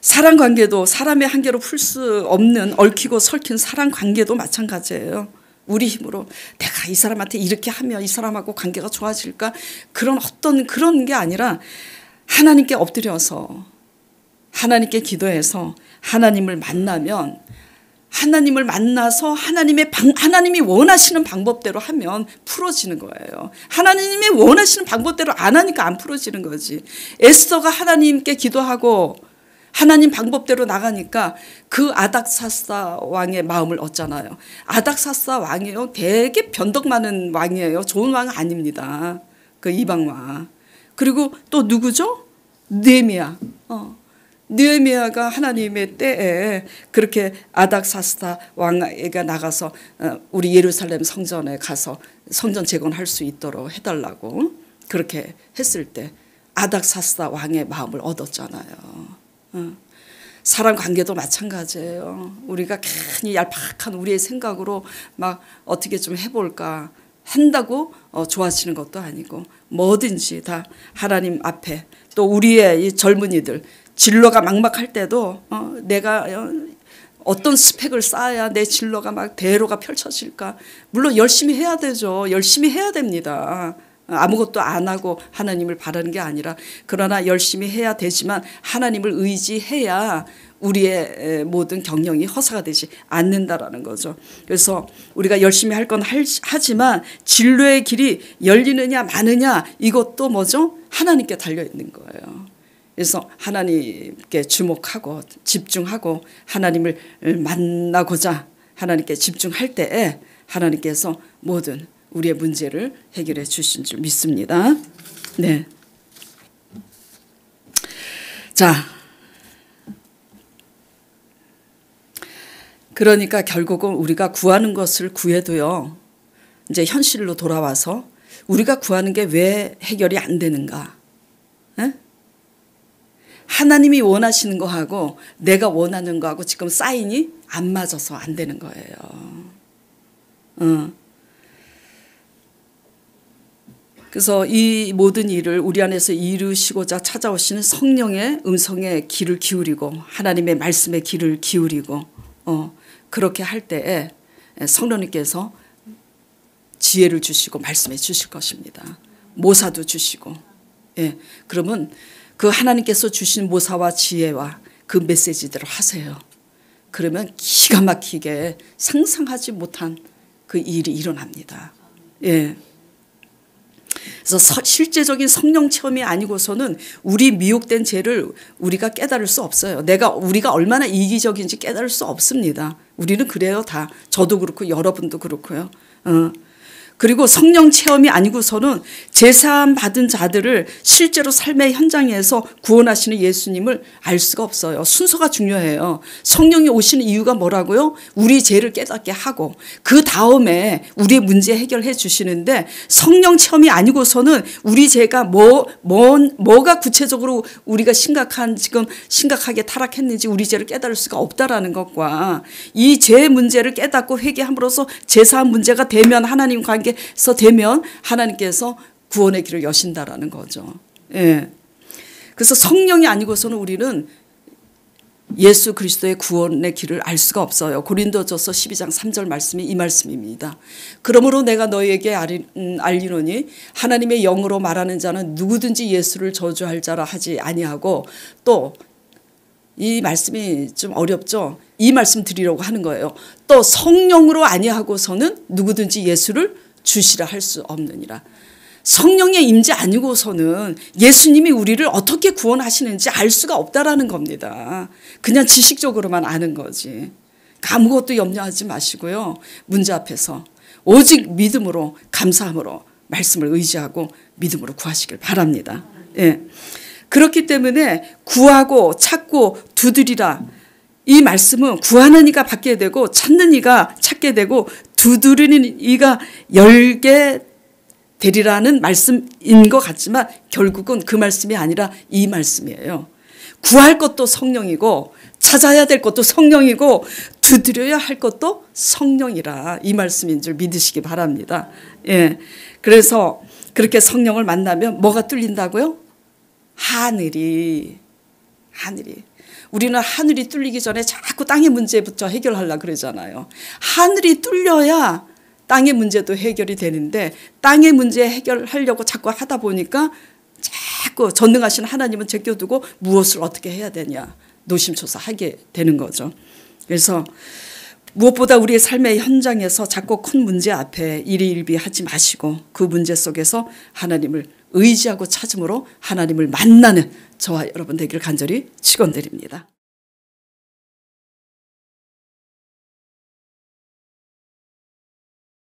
사랑 관계도 사람의 한계로 풀 수 없는 얽히고 설킨 사랑 관계도 마찬가지예요. 우리 힘으로 내가 이 사람한테 이렇게 하면 이 사람하고 관계가 좋아질까, 그런 어떤 그런 게 아니라 하나님께 엎드려서 하나님께 기도해서 하나님을 만나면, 하나님을 만나서 하나님이 원하시는 방법대로 하면 풀어지는 거예요. 하나님이 원하시는 방법대로 안 하니까 안 풀어지는 거지. 에스더가 하나님께 기도하고 하나님 방법대로 나가니까 그 아닥사스다 왕의 마음을 얻잖아요. 아닥사스다 왕이요, 되게 변덕 많은 왕이에요. 좋은 왕 아닙니다. 그 이방 왕. 그리고 또 누구죠? 느헤미야. 느헤미야가 하나님의 때에 그렇게 아닥사스다 왕에게 나가서 우리 예루살렘 성전에 가서 성전 재건할 수 있도록 해달라고 그렇게 했을 때 아닥사스다 왕의 마음을 얻었잖아요. 사람 관계도 마찬가지예요. 우리가 괜히 얄팍한 우리의 생각으로 막 어떻게 좀 해볼까 한다고 좋아지는 것도 아니고, 뭐든지 다 하나님 앞에, 또 우리의 이 젊은이들 진로가 막막할 때도 내가 어떤 스펙을 쌓아야 내 진로가 막 대로가 펼쳐질까, 물론 열심히 해야 되죠. 열심히 해야 됩니다. 아무것도 안 하고 하나님을 바라는 게 아니라, 그러나 열심히 해야 되지만 하나님을 의지해야 우리의 모든 경영이 허사가 되지 않는다라는 거죠. 그래서 우리가 열심히 할 건 하지만 진로의 길이 열리느냐 마느냐, 이것도 뭐죠? 하나님께 달려 있는 거예요. 그래서 하나님께 주목하고 집중하고 하나님을 만나고자 하나님께 집중할 때에 하나님께서 모든 우리의 문제를 해결해 주신 줄 믿습니다. 네. 자, 그러니까 결국은 우리가 구하는 것을 구해도요, 이제 현실로 돌아와서 우리가 구하는 게 왜 해결이 안 되는가? 에? 하나님이 원하시는 거하고 내가 원하는 거하고 지금 사인이 안 맞아서 안 되는 거예요. 그래서 이 모든 일을 우리 안에서 이루시고자 찾아오시는 성령의 음성에 귀를 기울이고 하나님의 말씀에 귀를 기울이고 그렇게 할 때에 성령님께서 지혜를 주시고 말씀해 주실 것입니다. 모사도 주시고. 예, 그러면 그 하나님께서 주신 모사와 지혜와 그 메시지대로 하세요. 그러면 기가 막히게 상상하지 못한 그 일이 일어납니다. 예. 그래서 실제적인 성령 체험이 아니고서는 우리 미혹된 죄를 우리가 깨달을 수 없어요. 우리가 얼마나 이기적인지 깨달을 수 없습니다. 우리는 그래요, 다. 저도 그렇고 여러분도 그렇고요. 그리고 성령 체험이 아니고서는 제사함 받은 자들을 실제로 삶의 현장에서 구원하시는 예수님을 알 수가 없어요. 순서가 중요해요. 성령이 오시는 이유가 뭐라고요? 우리 죄를 깨닫게 하고 그 다음에 우리의 문제 해결해 주시는데, 성령 체험이 아니고서는 우리 죄가 뭐가 구체적으로 우리가 지금 심각하게 타락했는지 우리 죄를 깨달을 수가 없다라는 것과, 이 죄의 문제를 깨닫고 회개함으로써 제사함 문제가 되면 하나님 관계 서 되면 하나님께서 구원의 길을 여신다라는 거죠. 예. 그래서 성령이 아니고서는 우리는 예수 그리스도의 구원의 길을 알 수가 없어요. 고린도전서 12장 3절 말씀이 이 말씀입니다. 그러므로 내가 너희에게 알리노니 하나님의 영으로 말하는 자는 누구든지 예수를 저주할 자라 하지 아니하고, 또 이 말씀이 좀 어렵죠. 이 말씀 드리려고 하는 거예요. 또 성령으로 아니하고서는 누구든지 예수를 주시라 할 수 없느니라. 성령의 임재 아니고서는 예수님이 우리를 어떻게 구원하시는지 알 수가 없다라는 겁니다. 그냥 지식적으로만 아는 거지. 아무것도 염려하지 마시고요. 문제 앞에서 오직 믿음으로, 감사함으로 말씀을 의지하고 믿음으로 구하시길 바랍니다. 예. 그렇기 때문에 구하고 찾고 두드리라. 이 말씀은 구하는 이가 받게 되고 찾는 이가 찾게 되고 두드리는 이가 열게 되리라는 말씀인 것 같지만 결국은 그 말씀이 아니라 이 말씀이에요. 구할 것도 성령이고 찾아야 될 것도 성령이고 두드려야 할 것도 성령이라, 이 말씀인 줄 믿으시기 바랍니다. 예. 그래서 그렇게 성령을 만나면 뭐가 뚫린다고요? 하늘이. 우리는 하늘이 뚫리기 전에 자꾸 땅의 문제부터 해결하려고 그러잖아요. 하늘이 뚫려야 땅의 문제도 해결이 되는데, 땅의 문제 해결하려고 자꾸 하다 보니까 자꾸 전능하신 하나님은 제껴두고 무엇을 어떻게 해야 되냐 노심초사하게 되는 거죠. 그래서 무엇보다 우리의 삶의 현장에서 자꾸 큰 문제 앞에 일희일비하지 마시고 그 문제 속에서 하나님을 의지하고 찾음으로 하나님을 만나는 저와 여러분 되기를 간절히 축원드립니다.